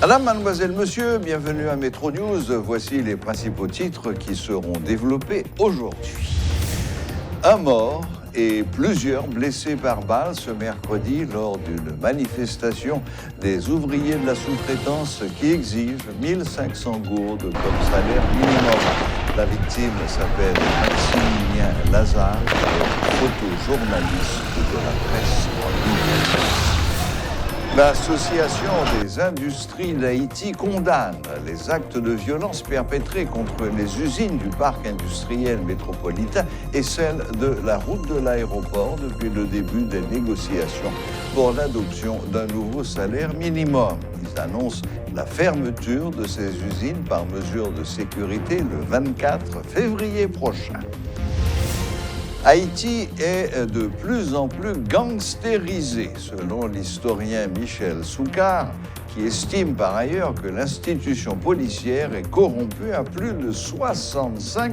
Madame, mademoiselle, monsieur, bienvenue à Métro News. Voici les principaux titres qui seront développés aujourd'hui. Un mort et plusieurs blessés par balle ce mercredi lors d'une manifestation des ouvriers de la sous-traitance qui exigent 1500 gourdes comme salaire minimum. La victime s'appelle Maximilien Lazare, photojournaliste de la presse en ligne. L'Association des industries d'Haïti condamne les actes de violence perpétrés contre les usines du parc industriel métropolitain et celles de la route de l'aéroport depuis le début des négociations pour l'adoption d'un nouveau salaire minimum. Ils annoncent la fermeture de ces usines par mesure de sécurité le 24 février prochain. Haïti est de plus en plus gangstérisé, selon l'historien Michel Soucard, qui estime par ailleurs que l'institution policière est corrompue à plus de 65%.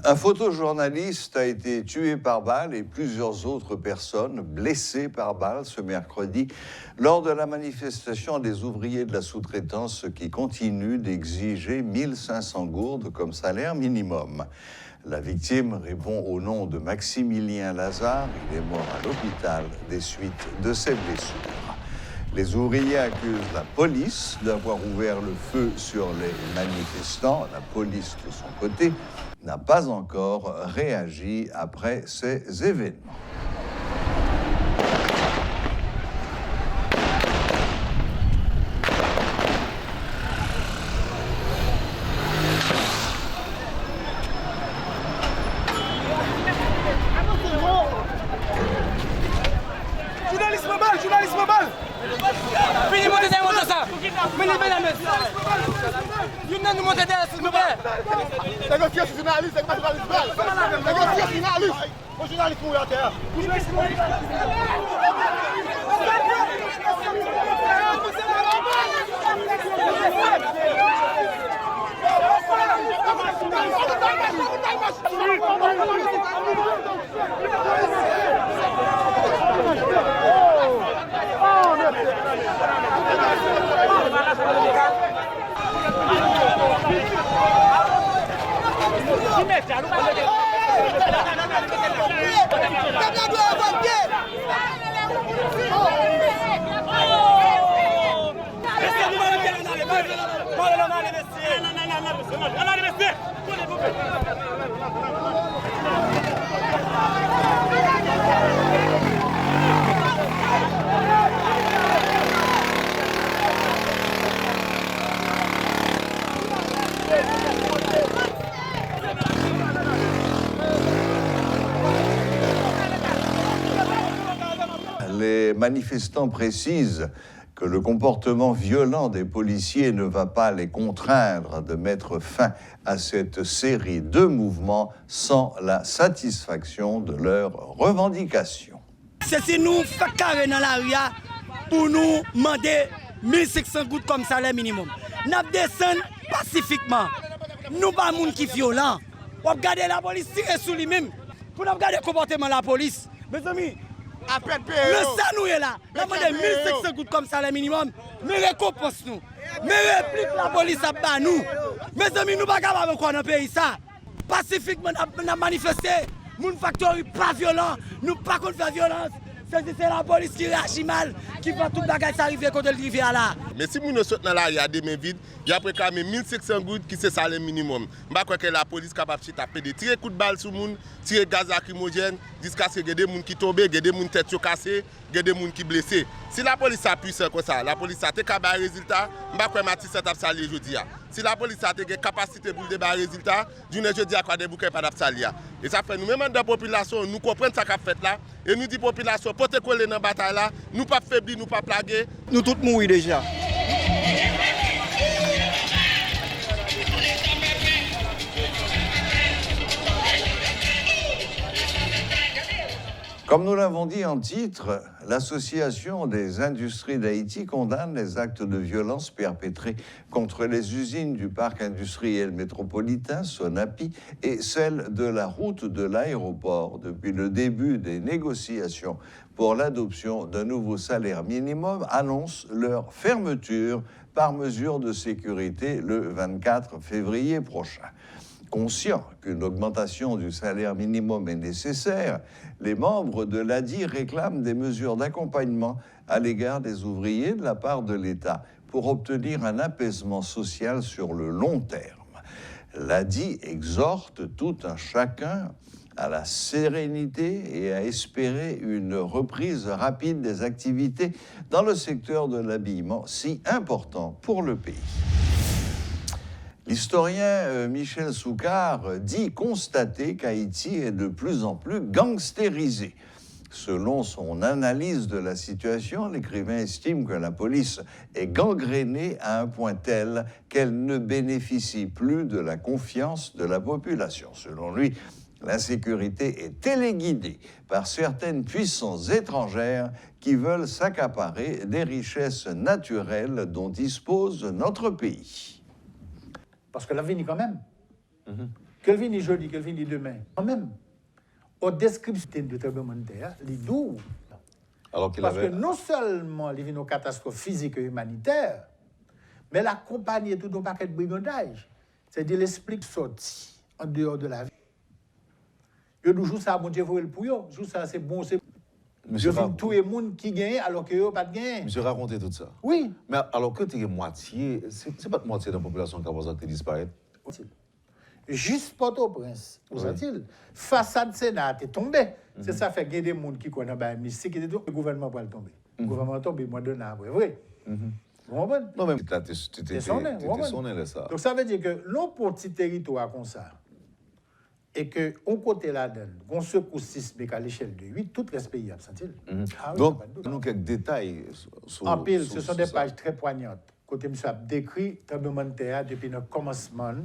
Un photojournaliste a été tué par balle et plusieurs autres personnes blessées par balle ce mercredi lors de la manifestation des ouvriers de la sous-traitance qui continue d'exiger 1500 gourdes comme salaire minimum. La victime répond au nom de Maximilien Lazare. Il est mort à l'hôpital des suites de ses blessures. Les ouvriers accusent la police d'avoir ouvert le feu sur les manifestants. La police, de son côté, n'a pas encore réagi après ces événements. Journaliste mobile! Fini monter derrière moi ça! Mais levez la main! Vous nous montez derrière s'il vous plaît! Négocier journaliste, c'est pas journaliste balle! Négocier journaliste! Mon journaliste mourir en terre! Les manifestants précisent que le comportement violent des policiers ne va pas les contraindre de mettre fin à cette série de mouvements sans la satisfaction de leurs revendications. C'est nous fait carré dans la rue pour nous demander 1500 gouttes comme salaire minimum. Nous descendons pacifiquement. Nous pas de monde qui est violent. On regarde la police tirer sur lui-même. Pour nous regarder le comportement de la police. Mes amis, le ça nous est là. Nous demandons 1500 gouttes comme salaire minimum. Mais récompense nous. Mais réplique la police à bas nous. Mes amis, nous ne sommes pas capables encore dans le pays ça. Pacifiquement, nous avons manifesté. Mon facteur n'est pas violent. Nous ne pouvons pas faire violence. C'est la police qui réagit mal, qui va tout le bagage arriver quand elle arrive là. Mais si nous sommes là, il y a des mains vides, il y a près de 1500 gouttes qui c'est le salaire minimum. Je crois que la police est capable de taper des tirer coups de balle sur les gens, tirer gaz lacrymogène, jusqu'à ce qu'il y ait des gens qui tombent, il y a des gens qui tête cassée, il y a des gens qui blessés. Si la police a puissant comme ça, la police a été capable de résultat, je crois que Matisse a salé aujourd'hui. Si la police a été capacité pour débarrer résultat, je dis à quoi des bouquets pas d'absalia. Et ça fait nous-mêmes dans la population, nous comprenons ce qu'on fait là, et nous disons à la population, pour te coller dans la bataille là, nous pas faiblir, nous pas plaguer. Nous tous mourir déjà. Comme nous l'avons dit en titre, l'Association des industries d'Haïti condamne les actes de violence perpétrés contre les usines du parc industriel métropolitain, Sonapi, et celles de la route de l'aéroport depuis le début des négociations pour l'adoption d'un nouveau salaire minimum, annonce leur fermeture par mesure de sécurité le 24 février prochain. Conscients qu'une augmentation du salaire minimum est nécessaire, les membres de l'ADI réclament des mesures d'accompagnement à l'égard des ouvriers de la part de l'État pour obtenir un apaisement social sur le long terme. L'ADI exhorte tout un chacun à la sérénité et à espérer une reprise rapide des activités dans le secteur de l'habillement, si important pour le pays. L'historien Michel Soucard dit constater qu'Haïti est de plus en plus gangstérisé. Selon son analyse de la situation, l'écrivain estime que la police est gangrénée à un point tel qu'elle ne bénéficie plus de la confiance de la population. Selon lui, l'insécurité est téléguidée par certaines puissances étrangères qui veulent s'accaparer des richesses naturelles dont dispose notre pays. Parce que l'avenir quand même. Qu'elle vienne jeudi, qu'elle vienne demain. Quand même. Aux descriptions de tremblement de terre, les doux. Parce que non seulement il y a une catastrophe physique et humanitaire, mais la compagnie tout un paquet de brigandage. C'est-à-dire l'esprit sorti en dehors de la vie. Je dis toujours ça, mon Dieu, vous le pour eux. Toujours ça, c'est bon, c'est je filme tous les monde qui gagne alors que eux pas de gain. Monsieur raconté tout ça. Oui. Mais alors que tu es moitié, c'est pas de moitié de la population qui a besoin de disparaître. Juste Port-au-Prince, vous avez-il, façade Sénat est tombée. C'est ça fait qu'il y a des gens qui connaissent bien mystique, le gouvernement va tomber. Le gouvernement tombe, il m'a donné un vrai. Vous comprenez? Non, même là, tu étais sonné là, ça. Donc ça veut dire que l'on pour petit territoire comme ça, et qu'on côté là-dedans, on secoue sismique à l'échelle de 8, tout reste pays absentil. Donc, nous quelques détails sur en pile, ce sont des pages très poignantes. Côté monsieur a décrit le tremblement de terre depuis le commencement,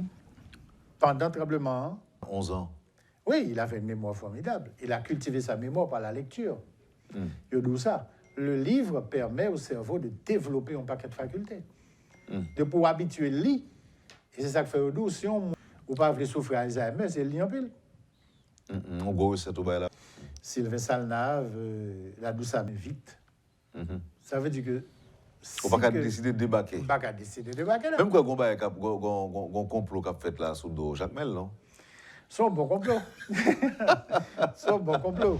pendant le tremblement. 11 ans. Oui, il avait une mémoire formidable. Il a cultivé sa mémoire par la lecture. Je dis ça. Le livre permet au cerveau de développer un paquet de facultés. De pouvoir habituer le lit. Et c'est ça que fait au doux. Si on ou pas voulez souffrir Alzheimer, c'est le lit en pile. On go c'est tout là. Sylvain Salnave, la douce mais vite. Ça veut dire que on va pas décider de débarquer. On va pas décider de débarquer là. Même quand on a un complot qu'a fait là sous dos Jacques Mel, non? C'est un bon complot. C'est un bon complot.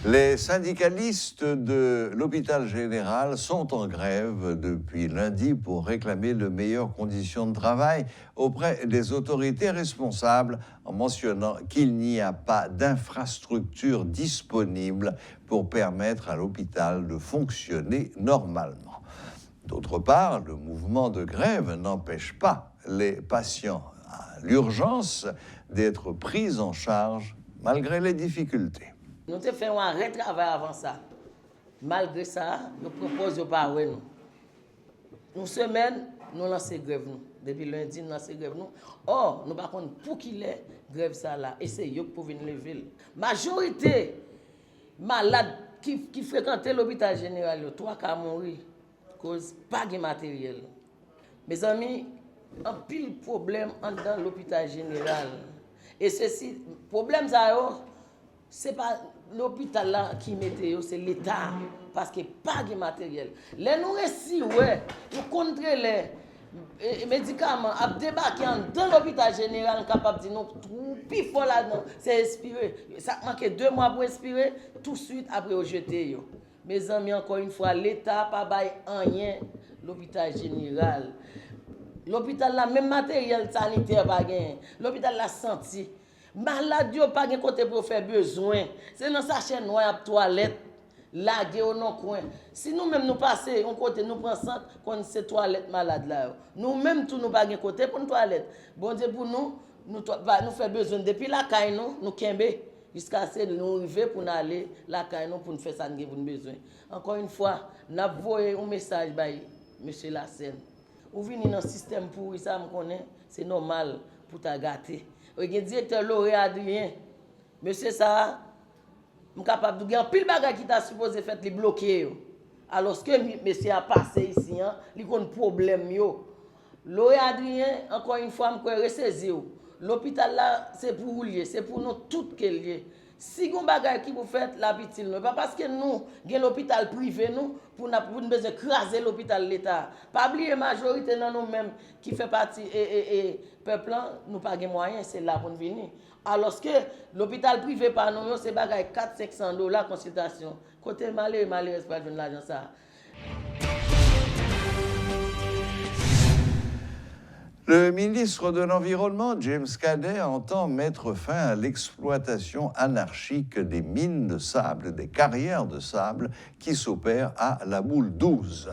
Les syndicalistes de l'hôpital général sont en grève depuis lundi pour réclamer de meilleures conditions de travail auprès des autorités responsables en mentionnant qu'il n'y a pas d'infrastructure disponible pour permettre à l'hôpital de fonctionner normalement. D'autre part, le mouvement de grève n'empêche pas les patients à l'urgence d'être pris en charge malgré les difficultés. Nous avons fait un arrêt de travail avant ça. Malgré ça, nous proposons de pas nous. Une semaine, nous lançons grève. Depuis lundi, nous lançons grève. Or, nous ne savons pas pour qui est grève ça là. Et c'est eux pour venir lever. Majorité malades qui fréquentaient l'hôpital général, 3 cas mourir cause pas de matériel. Mes amis, un pile problème dans l'hôpital général. Et ceci, problème ça c'est pas l'hôpital là qui mettait, c'est l'État, parce qu'il n'y a pas de matériel. Les nous réussi, ouais, nous contrôler les médicaments, à débarquer dans l'hôpital général, capable de dire non, plus fort là-dedans, c'est expirer. Ça manquait 2 mois pour expirer, tout de suite après au jeter. Mes amis, encore une fois, l'État n'a pas rien, l'hôpital général. L'hôpital là, même matériel sanitaire, pas gagné. L'hôpital l'a senti. Malade yo pas gen côté pour faire besoin. C'est dans sa chaîne noire toilette lagué au non coin. Si nous même nous passer on côté nous prend centre qu'on c'est toilette malade là. Nous même tout nous pas gen côté pour une toilette. Bon Dieu pour nous faire besoin depuis la caille nous kembe jusqu'à ce nous arriver pour aller la caille pour nous faire ça nous avons besoin. Encore une fois, n'a envoyé un message bay monsieur Lassène. Ou venir dans système pour ça me connaît, c'est normal pour ta gâter. Le directeur Lauré Adrien, monsieur ça, suis capable de dire pile bagage qui t'a supposé faire les bloquer. Alors que monsieur a passé ici, il y a un problème. L'eau Adrien, encore une fois, je ressaisi. L'hôpital là, c'est pour vous lier, c'est pour nous toutes qui lié. Si vous avez qui vous faites la petite, pas parce que nous, avons l'hôpital privé, nous, pour nous besoin craser l'hôpital de l'État. Pas oublier la majorité de nous-mêmes qui fait partie et peuple, nous pas de moyens, c'est là pour nous venir. Alors que l'hôpital privé par nous, c'est bagay $400-500 consultation. Côté malheureux, c'est pas de l'argent ça. Le ministre de l'Environnement, James Cadet, entend mettre fin à l'exploitation anarchique des mines de sable, des carrières de sable qui s'opèrent à la Boule 12.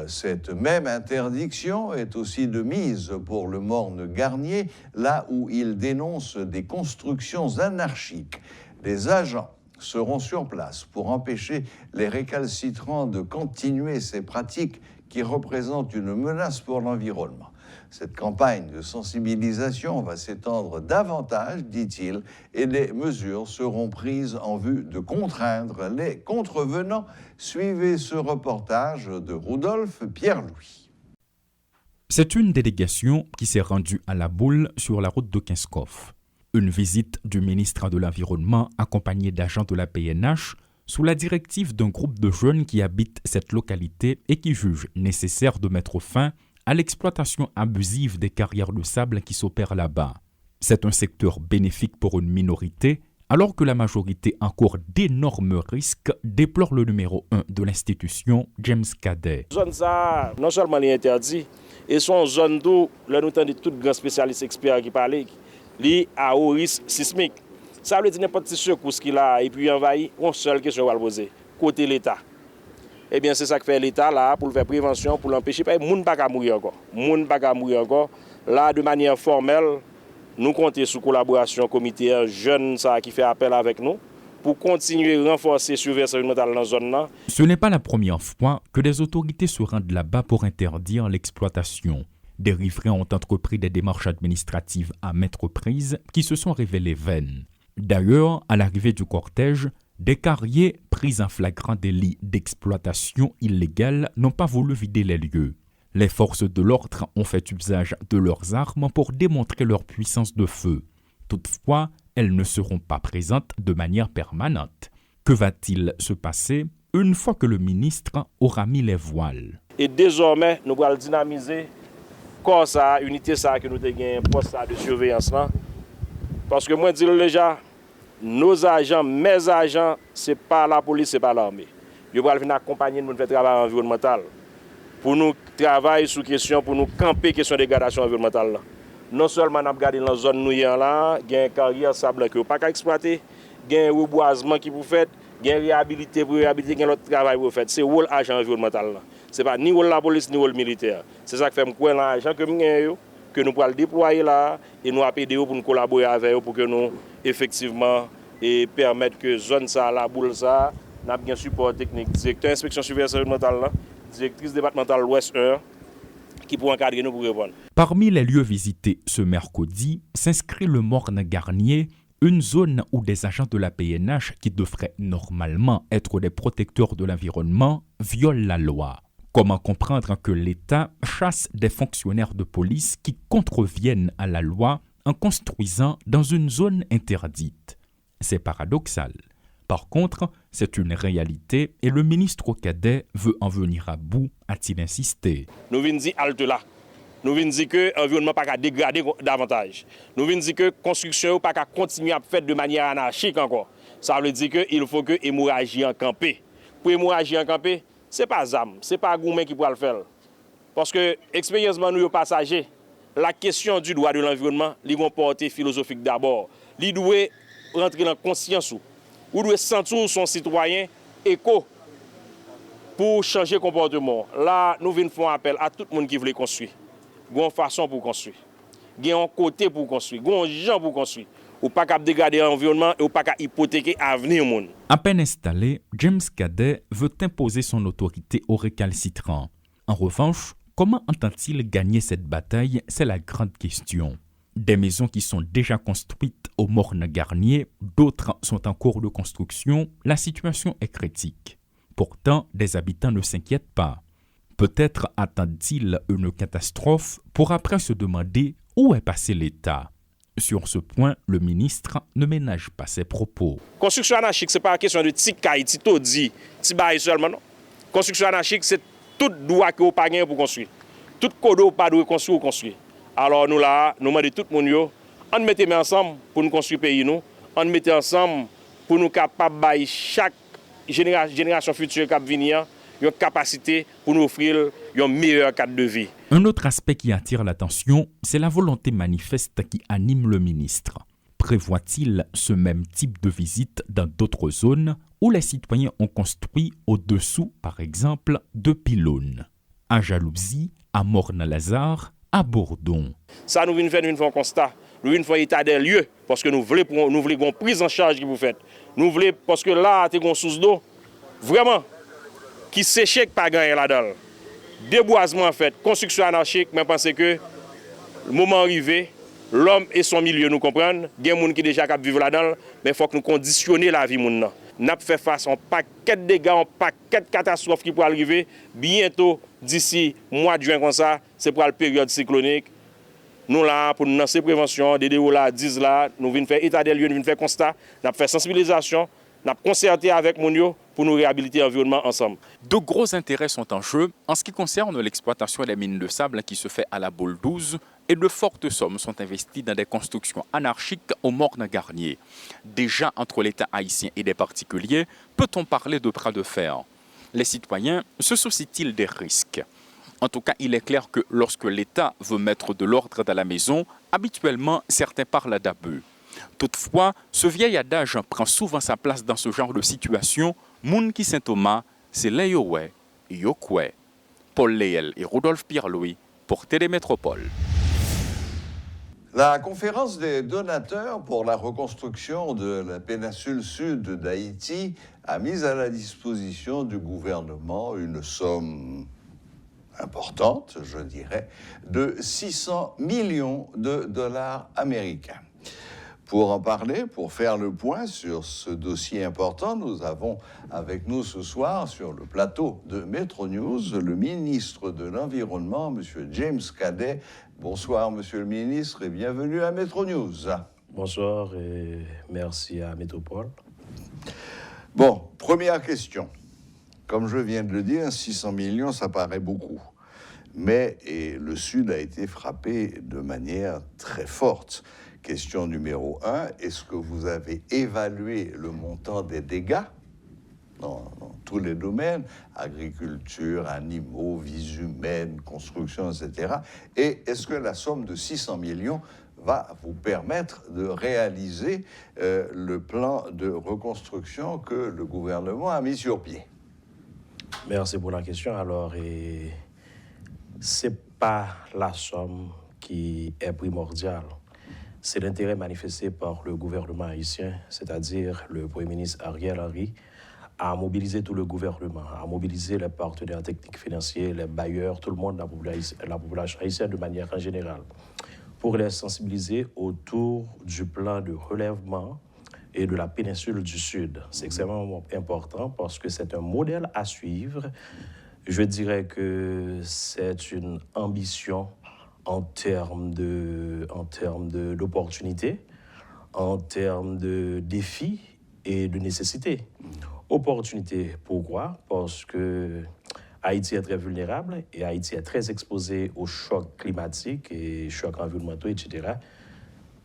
Cette même interdiction est aussi de mise pour le Morne Garnier, là où il dénonce des constructions anarchiques. Les agents seront sur place pour empêcher les récalcitrants de continuer ces pratiques qui représentent une menace pour l'environnement. Cette campagne de sensibilisation va s'étendre davantage, dit-il, et des mesures seront prises en vue de contraindre les contrevenants. Suivez ce reportage de Rudolf Pierre-Louis. C'est une délégation qui s'est rendue à la Boule sur la route de Kinskov. Une visite du ministre de l'Environnement accompagné d'agents de la PNH sous la directive d'un groupe de jeunes qui habitent cette localité et qui jugent nécessaire de mettre fin à l'exploitation abusive des carrières de sable qui s'opèrent là-bas. C'est un secteur bénéfique pour une minorité, alors que la majorité encourt d'énormes risques, déplore le numéro 1 de l'institution, James Cadet. Zone ça, non seulement est interdit, et son zone d'eau, là nous entendons tous les grands spécialistes experts qui parlent, liés à haut risque sismique. Ça veut dire n'importe quel secousse qu'il a et puis envahi, une seule question à poser, côté l'État. Eh bien, c'est ça que fait l'État là pour faire prévention, pour l'empêcher. Les gens ne peuvent pas mourir encore. Les gens ne peuvent pas mourir encore. Là, de manière formelle, nous comptons sur la collaboration comité jeune qui fait appel avec nous pour continuer à renforcer la surveillance environnementale dans la zone. Ce n'est pas la première fois que des autorités se rendent là-bas pour interdire l'exploitation. Des riverains ont entrepris des démarches administratives à maintes reprises qui se sont révélées vaines. D'ailleurs, à l'arrivée du cortège, des carriers pris en flagrant délit d'exploitation illégale n'ont pas voulu vider les lieux. Les forces de l'ordre ont fait usage de leurs armes pour démontrer leur puissance de feu. Toutefois, elles ne seront pas présentes de manière permanente. Que va-t-il se passer une fois que le ministre aura mis les voiles? Et désormais, nous allons dynamiser corps ça, unité ça que nous avons poste de surveillance là. Parce que moi, je dis déjà, nos agents, mes agents, ce n'est pas la police, ce n'est pas l'armée. Ils vont venir accompagner nous faire travail environnemental. Pour nous travailler sur question, pour nous camper question de dégradation environnementale. Non seulement nous avons gardé dans la zone nous là, il y a une carrière sable qui n'est pas exploité, il y a un reboisement qui vous fait, il y a une réhabilité pour réhabiliter, il y a un autre travail pour faire. C'est le rôle agent environnemental. Ce n'est pas ni la police ni le militaire. C'est ça qui fait que l'agent que nous pouvons déployer là et nous aider pour nous collaborer avec eux pour que nous effectivement et permettre que zone ça la boule ça n'a bien support technique directeur inspection surveillance environnementale là directrice départementale Ouest 1 qui pour encadrer nous pour répondre. Parmi les lieux visités ce mercredi s'inscrit le Morne Garnier, une zone où des agents de la PNH qui devraient normalement être des protecteurs de l'environnement violent la loi. Comment comprendre que l'État chasse des fonctionnaires de police qui contreviennent à la loi en construisant dans une zone interdite? C'est paradoxal. Par contre, c'est une réalité et le ministre Cadet veut en venir à bout, a-t-il insisté. Nous venons dire halte là. Nous venons dire que l'environnement n'a pas dégrader davantage. Nous venons dire que la construction n'a pas continuer à faire de manière anarchique encore. Ça veut dire qu'il faut que l'hémorragie en camper. Pour l'hémorragie en camper, ce n'est pas ZAM, ce n'est pas Goumen qui pourra le faire. Parce que, expériencement, nous, les passagers, la question du droit de l'environnement, ils vont porter philosophique d'abord. Ils doivent rentrer dans la conscience. Ils doivent sentir son citoyen éco pour changer le comportement. Là, nous venons faire appel à tout le monde qui veut construire. Il y a une façon pour construire. Il y a un côté pour construire. Il y a un gens pour construire. Ou pas qu'à dégrader l'environnement et ou pas qu'à hypothéquer l'avenir monde. À peine installé, James Cadet veut imposer son autorité aux récalcitrants. En revanche, comment entend-il gagner cette bataille? C'est la grande question. Des maisons qui sont déjà construites au Morne-Garnier, d'autres sont en cours de construction, la situation est critique. Pourtant, des habitants ne s'inquiètent pas. Peut-être attendent-ils une catastrophe pour après se demander où est passé l'État. Sur ce point, le ministre ne ménage pas ses propos. Construction anarchique, ce n'est pas une question de petit caille, petit taudis, petit bail seulement. Non. Construction anarchique, c'est tout droit que vous pas pour construire. Tout code vous pas de construire ou construire. Alors nous là, nous demandons tout le monde, on mette ensemble pour nous construire le pays. On mette ensemble pour nous capables de chaque génération future qui va venir une capacité pour nous offrir un meilleur cadre de vie. Un autre aspect qui attire l'attention, c'est la volonté manifeste qui anime le ministre. Prévoit-il ce même type de visite dans d'autres zones où les citoyens ont construit au-dessous, par exemple, de pylônes? À Jalousie, à Morne-Lazare, à Bourdon. Ça nous vient faire un constat, nous venons faire état des lieux, parce que nous voulons une prise en charge que vous faites. Nous voulons, parce que là, tu as une source d'eau, vraiment, qui s'échec pas gagner là-dedans. Déboisement en fait, construction anarchique, mais pensez que le moment arrivé, l'homme et son milieu nous comprennent. Il y a des gens qui déjà vivent là-dedans, mais il faut que nous conditionnions la vie. Nous avons fait face à un paquet de dégâts, un paquet de catastrophes qui pourraient arriver. Bientôt, d'ici mois de juin comme ça, c'est pour la période cyclonique. Nous là, pour nous lancer prévention, des déos là, 10 là, nous venons faire état des lieux, nous venons faire constat, nous avons fait sensibilisation, nous avons concerté avec Mounio pour nous réhabiliter l'environnement ensemble. De gros intérêts sont en jeu en ce qui concerne l'exploitation des mines de sable qui se fait à la Boule 12 et de fortes sommes sont investies dans des constructions anarchiques au Morne-Garnier. Déjà entre l'État haïtien et des particuliers, peut-on parler de bras de fer? Les citoyens se soucient-ils des risques? En tout cas, il est clair que lorsque l'État veut mettre de l'ordre dans la maison, habituellement, certains parlent d'abus. Toutefois, ce vieil adage prend souvent sa place dans ce genre de situation. Moun qui Saint-Thomas, c'est l'Ayowe, Yokwe. Paul Léel et Rodolphe Pierre-Louis pour Télémétropole. La conférence des donateurs pour la reconstruction de la péninsule sud d'Haïti a mis à la disposition du gouvernement une somme importante, je dirais, de 600 millions de dollars américains. Pour en parler, pour faire le point sur ce dossier important, nous avons avec nous ce soir sur le plateau de Metro News le ministre de l'Environnement, M. James Cadet. Bonsoir, Monsieur le ministre, et bienvenue à Metro News. Bonsoir et merci à Métropole. Bon, première question. Comme je viens de le dire, 600 millions, ça paraît beaucoup. Mais le Sud a été frappé de manière très forte. Question numéro 1, est-ce que vous avez évalué le montant des dégâts dans tous les domaines, agriculture, animaux, vies humaines, construction, etc. Et est-ce que la somme de 600 millions va vous permettre de réaliser le plan de reconstruction que le gouvernement a mis sur pied? Merci pour la question. Alors, c'est pas la somme qui est primordiale. C'est l'intérêt manifesté par le gouvernement haïtien, c'est-à-dire le Premier ministre Ariel Henry, à mobiliser tout le gouvernement, à mobiliser les partenaires techniques financiers, les bailleurs, tout le monde, la population haïtienne de manière en générale, pour les sensibiliser autour du plan de relèvement et de la péninsule du Sud. C'est extrêmement important parce que c'est un modèle à suivre. Je dirais que c'est une ambition en termes d'opportunités, en termes de défis et de nécessités. Opportunités, pourquoi? Parce que Haïti est très vulnérable et Haïti est très exposé aux chocs climatiques et chocs environnementaux, etc.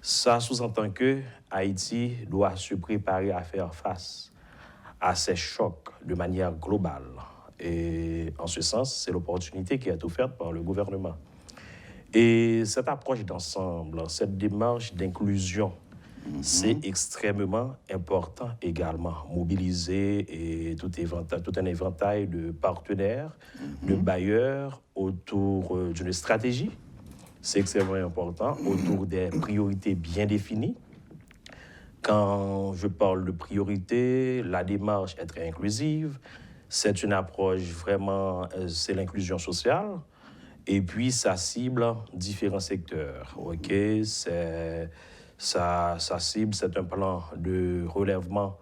Ça sous-entend que Haïti doit se préparer à faire face à ces chocs de manière globale. Et en ce sens, c'est l'opportunité qui est offerte par le gouvernement. Et cette approche d'ensemble, cette démarche d'inclusion, c'est extrêmement important également. Mobiliser et tout un éventail de partenaires, de bailleurs autour d'une stratégie. C'est extrêmement important, autour des priorités bien définies. Quand je parle de priorité, la démarche est très inclusive. C'est une approche vraiment, c'est l'inclusion sociale. et puis ça cible différents secteurs. Ok, ça cible, c'est un plan de relèvement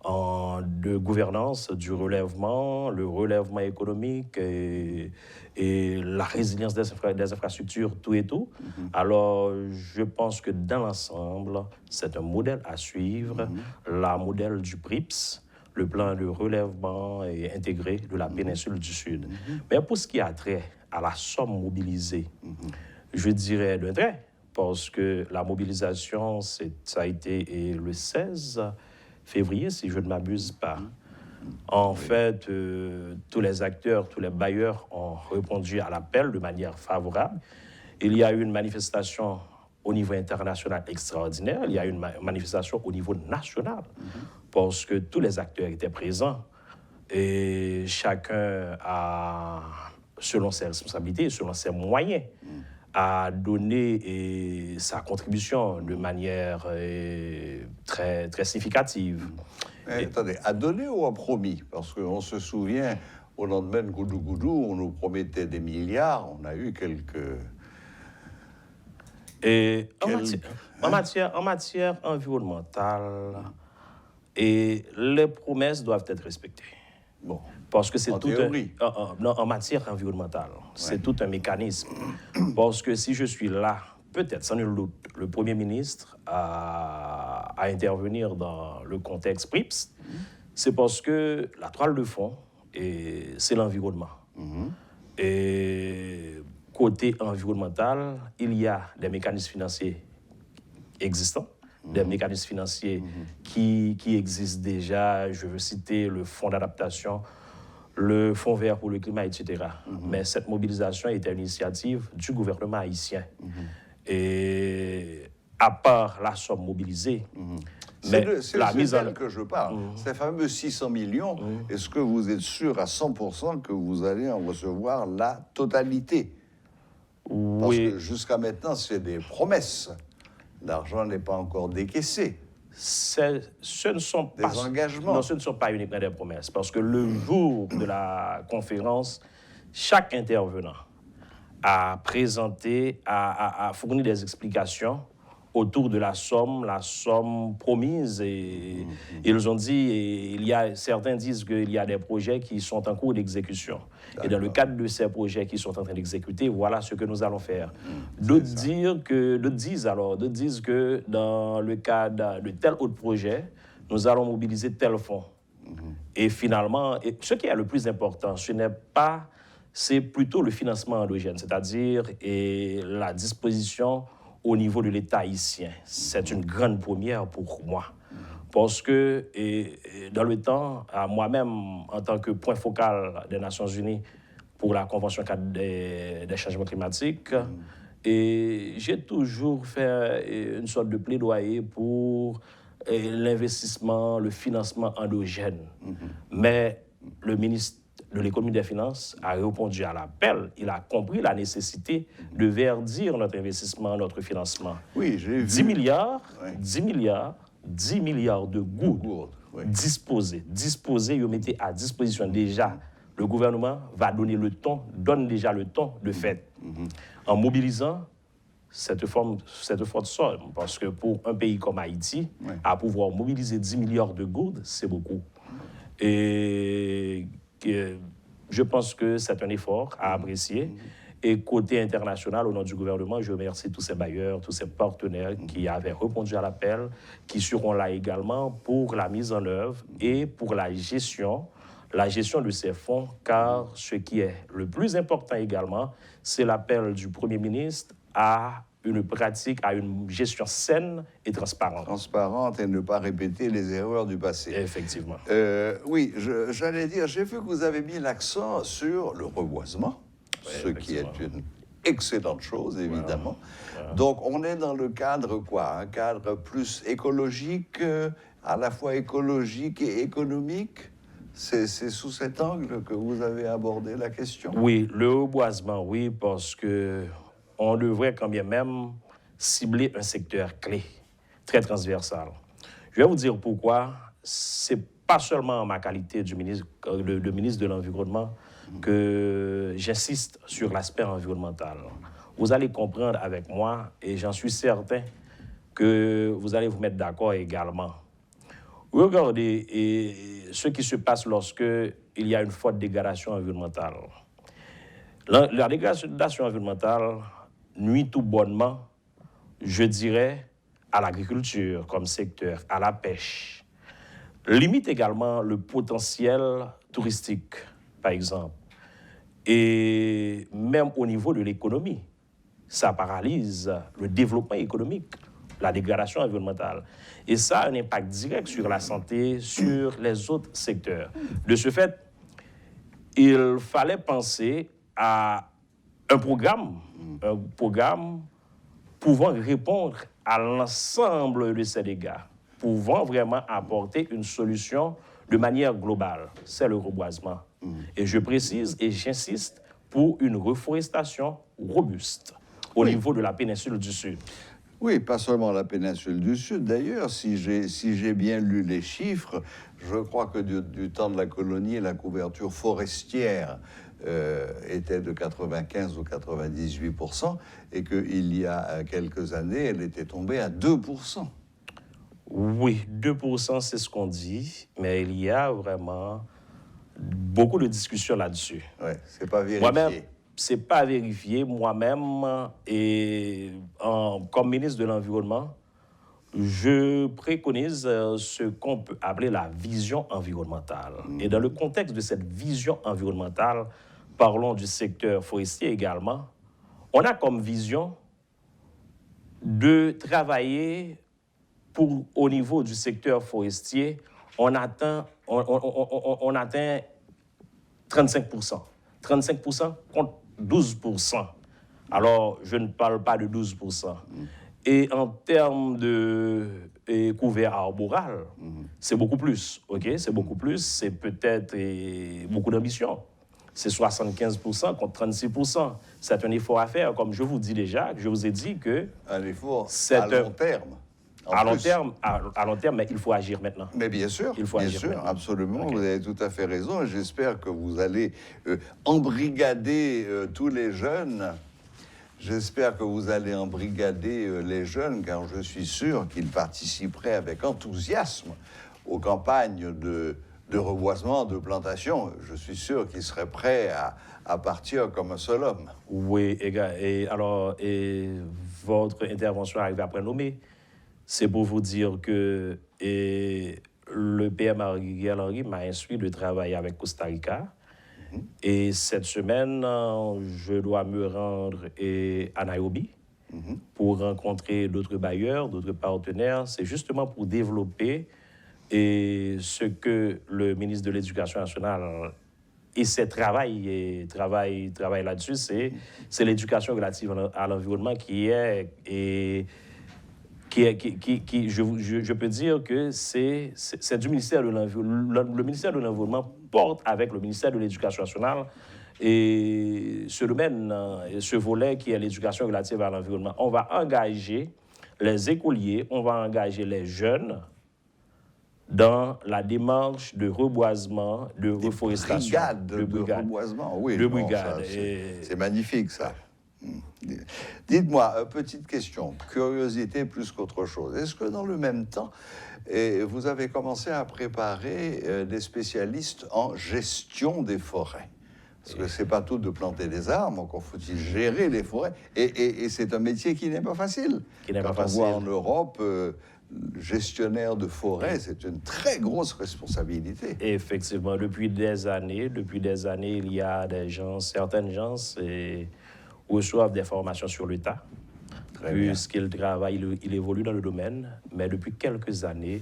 de gouvernance, du relèvement, le relèvement économique et la résilience des infrastructures, tout et tout. Alors, je pense que dans l'ensemble, c'est un modèle à suivre, la modèle du PRIPS, le plan de relèvement et intégré de la péninsule du Sud. Mais pour ce qui a trait à la somme mobilisée, je dirais d'un trait, parce que la mobilisation, ça a été le 16 février, si je ne m'abuse pas. En fait, tous les acteurs, tous les bailleurs ont répondu à l'appel de manière favorable. Il y a eu une manifestation au niveau international extraordinaire, il y a eu une manifestation au niveau national, parce que tous les acteurs étaient présents et chacun a, selon ses responsabilités, selon ses moyens, a donné sa contribution de manière très, très significative. Attendez, à donner ou à promis? Parce qu'on se souvient, au lendemain de Goudou Goudou, on nous promettait des milliards, on a eu quelques... Et en matière environnementale, et les promesses doivent être respectées. Bon. Parce que c'est en tout théorie. en matière environnementale, c'est tout un mécanisme. Parce que si je suis là, peut-être sans nul doute, le Premier ministre à intervenir dans le contexte PRIPS, c'est parce que la toile de fond, c'est l'environnement. Et côté environnemental, il y a des mécanismes financiers existants, des mécanismes financiers qui existent déjà. Je veux citer le fonds d'adaptation, le fonds vert pour le climat, etc. Mais cette mobilisation était une initiative du gouvernement haïtien. Et à part la somme mobilisée, c'est d'elle que je parle. Ces fameux 600 millions, est-ce que vous êtes sûr à 100% que vous allez en recevoir la totalité? Oui. Parce que jusqu'à maintenant, c'est des promesses. L'argent n'est pas encore décaissé. Ce ne sont des engagements. Non, ce ne sont pas uniquement des promesses. Parce que le jour de la conférence, chaque intervenant a présenté, a fourni des explications autour de la somme promise. Et ils ont dit, certains disent qu'il y a des projets qui sont en cours d'exécution. Et dans le cadre de ces projets qui sont en train d'exécuter, voilà ce que nous allons faire. D'autres disent que dans le cadre de tel autre projet, nous allons mobiliser tel fonds. Et finalement, ce qui est le plus important, c'est plutôt le financement endogène, c'est-à-dire la disposition au niveau de l'État haïtien. C'est une grande première pour moi. Parce que dans le temps, moi-même, en tant que point focal des Nations Unies pour la Convention cadre des changements climatiques, j'ai toujours fait une sorte de plaidoyer pour l'investissement, le financement endogène. Mais le ministre de l'économie et des finances a répondu à l'appel. Il a compris la nécessité de verdir notre investissement, notre financement. Oui, j'ai vu. 10 milliards de gouttes disposées, ils mettaient à disposition déjà. Le gouvernement donne déjà le ton de fait. En mobilisant cette forte somme, parce que pour un pays comme Haïti, à pouvoir mobiliser 10 milliards de gouttes, c'est beaucoup. Et je pense que c'est un effort à apprécier. Et côté international, au nom du gouvernement, je remercie tous ces bailleurs, tous ces partenaires qui avaient répondu à l'appel, qui seront là également pour la mise en œuvre et pour la gestion de ces fonds, car ce qui est le plus important également, c'est l'appel du Premier ministre à une pratique, à une gestion saine et transparente. Transparente et ne pas répéter les erreurs du passé. Effectivement. Oui, j'allais dire, j'ai vu que vous avez mis l'accent sur le reboisement, ce qui est une excellente chose, évidemment. Donc, on est dans le cadre quoi? Un cadre plus écologique, à la fois écologique et économique? C'est sous cet angle que vous avez abordé la question? Oui, le reboisement, oui, parce que on devrait quand bien même cibler un secteur clé, très transversal. Je vais vous dire pourquoi. C'est pas seulement ma qualité de ministre de l'Environnement, que j'insiste sur l'aspect environnemental. Vous allez comprendre avec moi, et j'en suis certain que vous allez vous mettre d'accord également. Regardez ce qui se passe lorsque il y a une forte dégradation environnementale. La dégradation environnementale nuit tout bonnement, je dirais, à l'agriculture comme secteur, à la pêche. Limite également le potentiel touristique, par exemple. Et même au niveau de l'économie, ça paralyse le développement économique, la dégradation environnementale. Et ça a un impact direct sur la santé, sur les autres secteurs. De ce fait, il fallait penser à un programme pouvant répondre à l'ensemble de ces dégâts, pouvant vraiment apporter une solution de manière globale. C'est le reboisement. Et je précise et j'insiste pour une reforestation robuste au niveau de la péninsule du Sud. Oui, pas seulement la péninsule du Sud. D'ailleurs, si j'ai bien lu les chiffres, je crois que du temps de la colonie, la couverture forestière était de 95 ou 98%, et qu'il y a quelques années, elle était tombée à 2%. Oui, 2%, c'est ce qu'on dit, mais il y a vraiment beaucoup de discussions là-dessus. Oui, c'est pas vérifié. Moi-même, c'est pas vérifié. Moi-même, et comme ministre de l'Environnement, je préconise ce qu'on peut appeler la vision environnementale. Et dans le contexte de cette vision environnementale, parlons du secteur forestier également, on a comme vision de travailler pour, au niveau du secteur forestier, on atteint 35%. 35% contre 12%. Alors, je ne parle pas de 12%. Et en termes de couvert arboral, c'est beaucoup plus. OK? C'est beaucoup plus. C'est peut-être beaucoup d'ambition. C'est 75% contre 36%. C'est un effort à faire, comme je vous dis déjà, je vous ai dit que... Un effort à long terme. À long terme, mais il faut agir maintenant. Mais bien sûr, absolument, okay. Vous avez tout à fait raison. J'espère que vous allez embrigader tous les jeunes. J'espère que vous allez embrigader les jeunes, car je suis sûr qu'ils participeraient avec enthousiasme aux campagnes de reboisement, de plantation. Je suis sûr qu'ils seraient prêts à partir comme un seul homme. Oui, et alors, votre intervention arrive après nommer. C'est pour vous dire que le PM Ariel Henry m'a instruit de travailler avec Costa Rica. Et cette semaine, je dois me rendre à Nairobi pour rencontrer d'autres bailleurs, d'autres partenaires. C'est justement pour développer ce que le ministre de l'Éducation nationale travaille là-dessus, c'est l'éducation relative à l'environnement je peux dire que c'est du ministère de l'Environnement. Le ministère de l'Environnement porte avec le ministère de l'Éducation nationale et ce domaine, ce volet qui est l'éducation relative à l'environnement. On va engager les écoliers, on va engager les jeunes dans la démarche de reboisement, de reforestation. De reboisement, oui. De brigades. C'est magnifique, ça. Dites-moi, petite question, curiosité plus qu'autre chose. Est-ce que dans le même temps, vous avez commencé à préparer des spécialistes en gestion des forêts? Parce que c'est pas tout de planter des arbres, encore faut-il gérer les forêts. Et c'est un métier qui n'est pas facile. Quand on voit en Europe, gestionnaire de forêt, c'est une très grosse responsabilité. Effectivement, depuis des années, il y a certaines gens reçoivent des formations sur le tas, puisqu'ils travaillent, il évolue dans le domaine, mais depuis quelques années,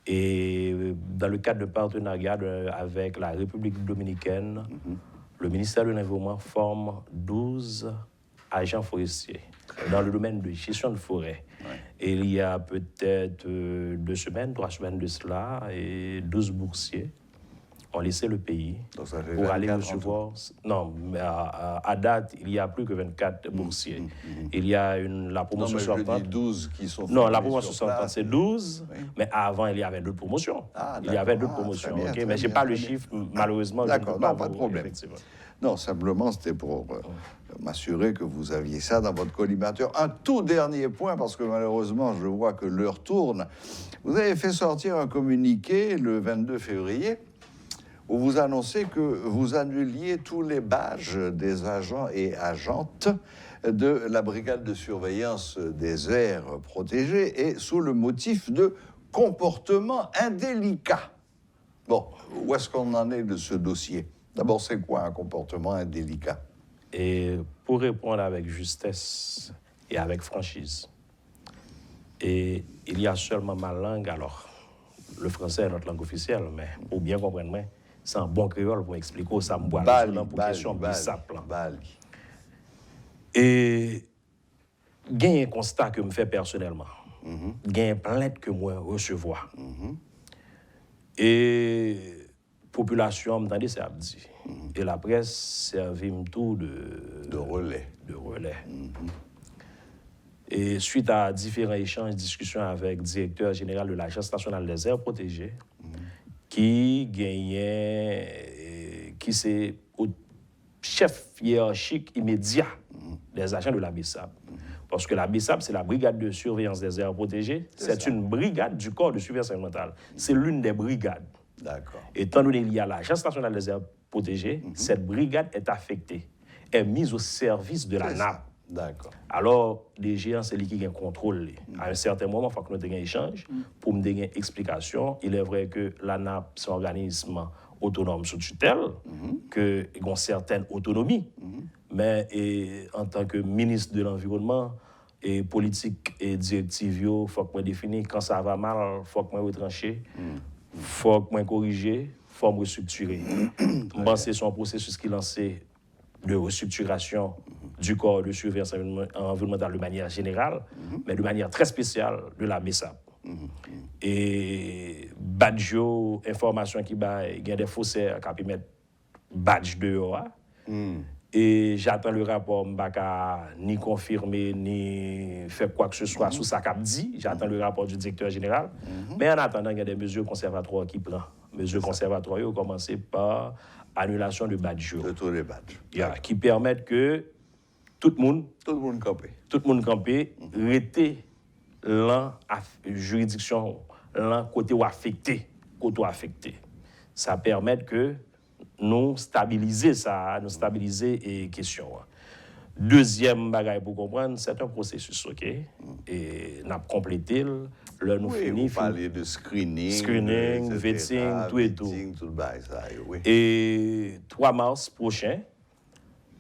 et dans le cadre de partenariat avec la République dominicaine, le ministère de l'Environnement forme 12 agents forestiers dans le domaine de gestion de forêt. Et il y a peut-être 3 semaines de cela, et 12 boursiers ont laissé le pays Donc ça fait pour aller 24 recevoir... Non, mais à date, il y a plus que 24 boursiers. Il y a la promotion Non, mais sortante. je dis 12 qui sont Non, la formés promotion sur place. sortante, c'est 12, Oui. mais avant, il y avait d'autres promotions. Ah, Il y avait d'autres d'accord. promotions, Très bien, ok? très Mais je n'ai bien, pas très le bien. chiffre, malheureusement. je ne D'accord, peux non, vous- pas de problème. Effectivement. Non, simplement, c'était pour m'assurer que vous aviez ça dans votre collimateur. Un tout dernier point, parce que malheureusement, je vois que l'heure tourne. Vous avez fait sortir un communiqué le 22 février où vous annoncez que vous annuliez tous les badges des agents et agentes de la brigade de surveillance des aires protégées et sous le motif de comportement indélicat. Bon, où est-ce qu'on en est de ce dossier? D'abord, c'est quoi un comportement indélicat? Et pour répondre avec justesse et avec franchise, et il y a seulement ma langue, alors, le français est notre langue officielle, mais pour bien comprendre, moi, c'est un bon créole pour expliquer ça me boit pour question simple. Bali. Et il y a un constat que je fais personnellement. Il y a une plainte que moi recevoir. Et la population me dit, c'est abdi. Et la presse servit tout De relais. de relais. Et suite à différents échanges, discussions avec le directeur général de l'Agence nationale des aires protégées, qui gagnait, qui c'est au chef hiérarchique immédiat des agents de la BESAP. Parce que la BESAP, c'est la brigade de surveillance des aires protégées. C'est une brigade du corps de surveillance environnementale. C'est l'une des brigades. D'accord. Étant donné qu'il y a l'Agence nationale des aires protégées, cette brigade est affectée, est mise au service de la C'est NAP. ça. D'accord. Alors, les géants, c'est lui qui a contrôle. À un certain moment, il faut que nous ayons un échange pour me donner une explication. Il est vrai que la NAP, c'est un organisme autonome sous tutelle, qu'il a une certaine autonomie. Mais en tant que ministre de l'Environnement, et politique et directive, il faut que je définisse quand ça va mal, il faut que je retrancher, il faut que je corrige, il faut que je restructurer. Je pense que c'est un processus qui est lancé de restructuration du corps de surveillance environnementale de manière générale, mais de manière très spéciale de la BESAP. Et badge, information qui bat, il y a des faussaires qui peuvent mettre badge dehors. Et j'attends le rapport, je ne peux pas ni confirmer, ni faire quoi que ce soit sur ça qu'a dit. J'attends le rapport du directeur général. Mais en attendant, il y a des mesures conservatoires qui prennent. Mesures conservatoires, ont commencé par annulation de badge. De tous les badges. Qui permettent que tout le monde campé, rester la juridiction, la côté affecté. Ça permet que nous stabiliser ça, nous stabiliser les questions. Deuxième bagaille pour comprendre, c'est un processus, ok? Et nous avons complété, là nous finissons. Vous parlez de screening, vetting, tout et tout. Tout ça, oui. Et 3 mars prochain,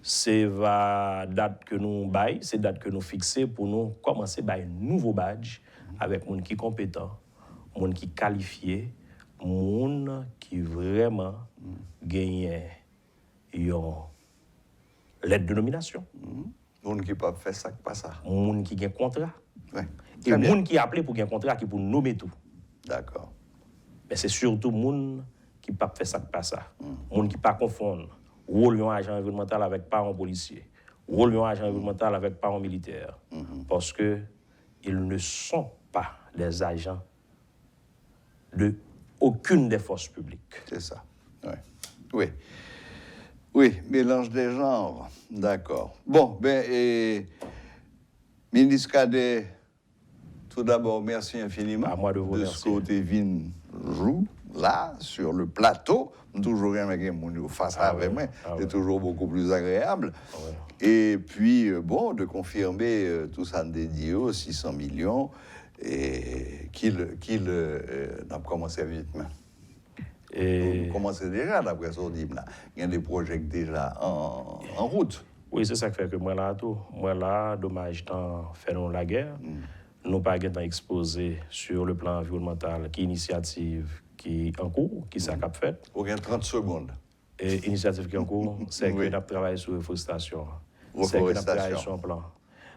c'est la date que nous baillons, c'est la date que nous fixons pour nous commencer à un nouveau badge avec des gens qui sont compétents, des gens qui sont qualifiés, des gens qui vraiment gagnent l'aide de nomination. Des gens qui peuvent faire ça, pas ça. Des gens qui gagnent contrat. Ouais. Et des gens qui appellent pour gagner un contrat qui pour nommer tout. D'accord. Mais c'est surtout des gens qui ne peuvent faire ça, pas ça. Des gens qui ne peuvent pas confondre rôle d'un agent environnemental avec parents policiers, rôle d'un agent environnemental avec parents militaires. Parce qu'ils ne sont pas des agents de aucune des forces publiques. C'est ça. Ouais. Oui, mélange des genres. D'accord. Bon, ministre Cadet, tout d'abord, merci infiniment. À moi de vous de remercier. ce côté Vin joue là, sur le plateau. Toujours avec mon face avec moi. C'est toujours beaucoup plus agréable. Et puis, de confirmer tout ça dédié aux 600 millions et qu'il a commencé vite. Vous commencez déjà, d'après ce qu'on dit là. Il y a des projets déjà en route. Oui, c'est ça qui fait que moi là, tout. Moi là, dommage, dans faire la guerre. Nous pas exposé sur le plan environnemental qui initiative qui est en cours, qui s'est fait. Pour 30 secondes. Et l'initiative qui est en cours, c'est que nous travaillons sur reforestation. C'est que nous travaillons sur un plan.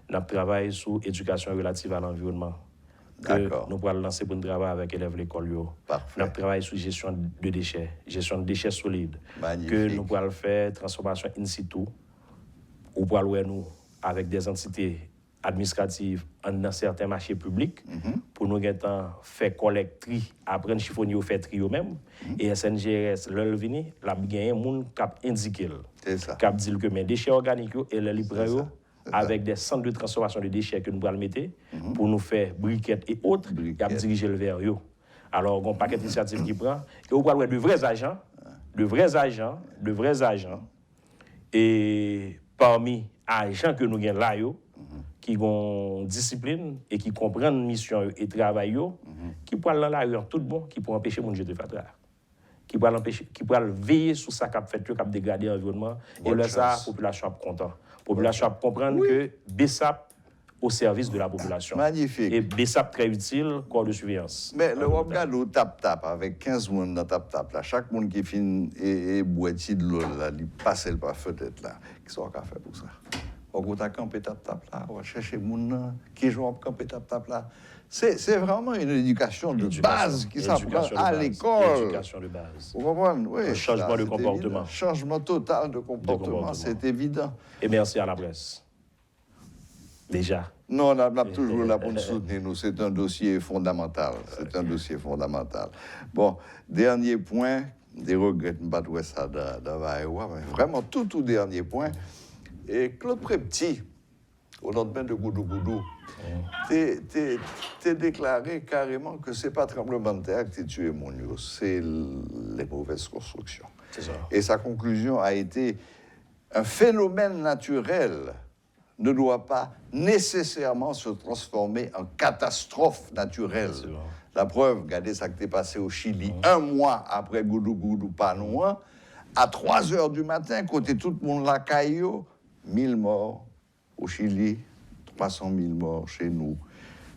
Nous travaillons sur l'éducation relative à l'environnement. que nous allons lancer pour un travail avec les élèves de l'école. Parfait. Nous travaillons sur gestion de déchets solides. Magnifique. Que nous allons faire transformation in situ, ou pour nous avec des entités administratives dans certains marchés publics, pour nous faire collecte tri, apprendre chiffonnier ou faire tri eux-mêmes. Et SNGRS, le vini, la gagné moun cap indiqué. C'est ça. Cap dit que mes déchets organiques et les livreurs avec des centres de transformation de déchets que nous allons mettre pour nous faire briquettes et autres, cap diriger le vers eux. Alors, on a un paquet d'initiatives qui prend et on parle de vrais agents, et parmi agents que nous avons là, qui ont discipline et qui comprennent mission et travail, qui peuvent aller dans la rue en tout bon, qui peuvent empêcher mon jeu de fatra, qui peuvent veiller sur ça qu'a fait, qu'a dégradé l'environnement. Et là, ça, la population est contente. La population comprend que BESAP au service de la population. Magnifique. Et BESAP très utile, corps de surveillance. Mais le Wapgad au tap-tap, avec 15 personnes dans tap-tap, là, chaque monde qui finit et boiti de l'eau, là, il passe le par fenêtre là. Qu'est-ce qu'on a fait pour ça? On va camper tap-tap là, on va chercher les gens qui jouent à camper tap-tap là. C'est vraiment une éducation de base qui s'apprend à l'école. Éducation de base. Vous comprenez? Oui. Un changement de comportement. Évident. Changement total de comportement, c'est évident. Et merci à la presse. Déjà. Non, on est toujours là pour nous soutenir. Nous, c'est un dossier fondamental. C'est un dossier fondamental. Bon, dernier point, des regrets, je ne sais pas ça dans Vaïwa, mais vraiment tout dernier point. Et Claude Prepti, au lendemain de Goudou, t'es déclaré carrément que ce n'est pas tremblement de terre qui a tué Mounio, c'est les mauvaises constructions. C'est ça. Et sa conclusion a été un phénomène naturel ne doit pas nécessairement se transformer en catastrophe naturelle. La preuve, regardez ça qui est passé au Chili, un mois après Goudou Panoua, à 3 heures du matin, côté tout le monde la caillou, 1000 morts au Chili, 300 000 morts chez nous,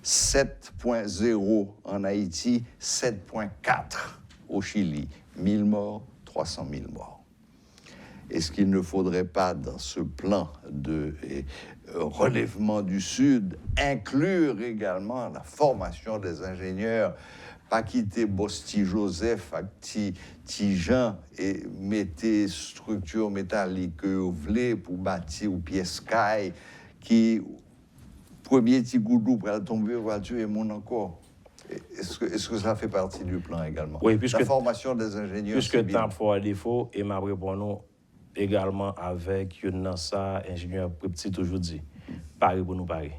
7.0 en Haïti, 7.4 au Chili, 1000 morts, 300 000 morts. Est-ce qu'il ne faudrait pas, dans ce plan de relèvement du Sud, inclure également la formation des ingénieurs, pas quitter Bosti Joseph, Jean et mettre structure métallique que vous voulez pour bâtir ou pièce caille qui premier petit goudou pour tomber va tuer mon encore. Est-ce que ça fait partie du plan également? Oui, puisque la formation des ingénieurs. Puisque temps pour défaut et ma réponse également avec NASA ingénieur petit aujourd'hui. Pareil pour nous pareil.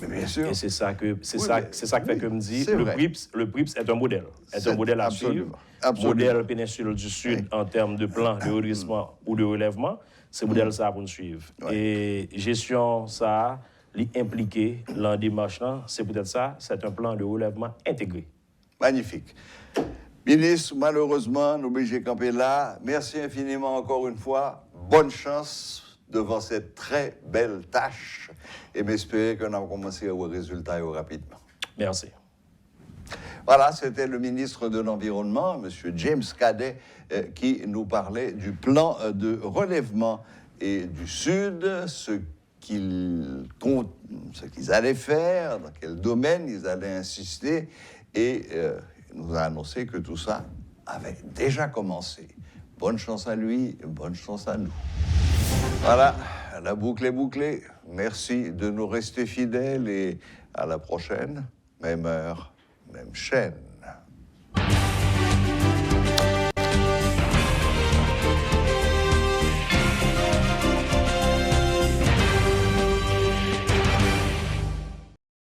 Mais bien sûr. Et c'est ça que fait que me dit le PRIPS est un modèle. C'est un modèle à suivre. Modèle péninsule du Sud en termes de plan de redressement ou de relèvement, c'est modèle ça pour nous suivre. Et gestion ça impliqué dans démarche c'est peut-être ça, c'est un plan de relèvement intégré. Magnifique. Ministre, malheureusement, nous obligés de camper là. Merci infiniment encore une fois. Bonne chance devant cette très belle tâche. Et m'espérer qu'on a commencé à voir le résultat rapidement. Merci. Voilà, c'était le ministre de l'Environnement, M. James Cadet, qui nous parlait du plan de relèvement et du Sud, ce qu'ils allaient faire, dans quel domaine ils allaient insister, et nous a annoncé que tout ça avait déjà commencé. Bonne chance à lui, bonne chance à nous. Voilà, la boucle est bouclée. Merci de nous rester fidèles et à la prochaine, même heure, même chaîne.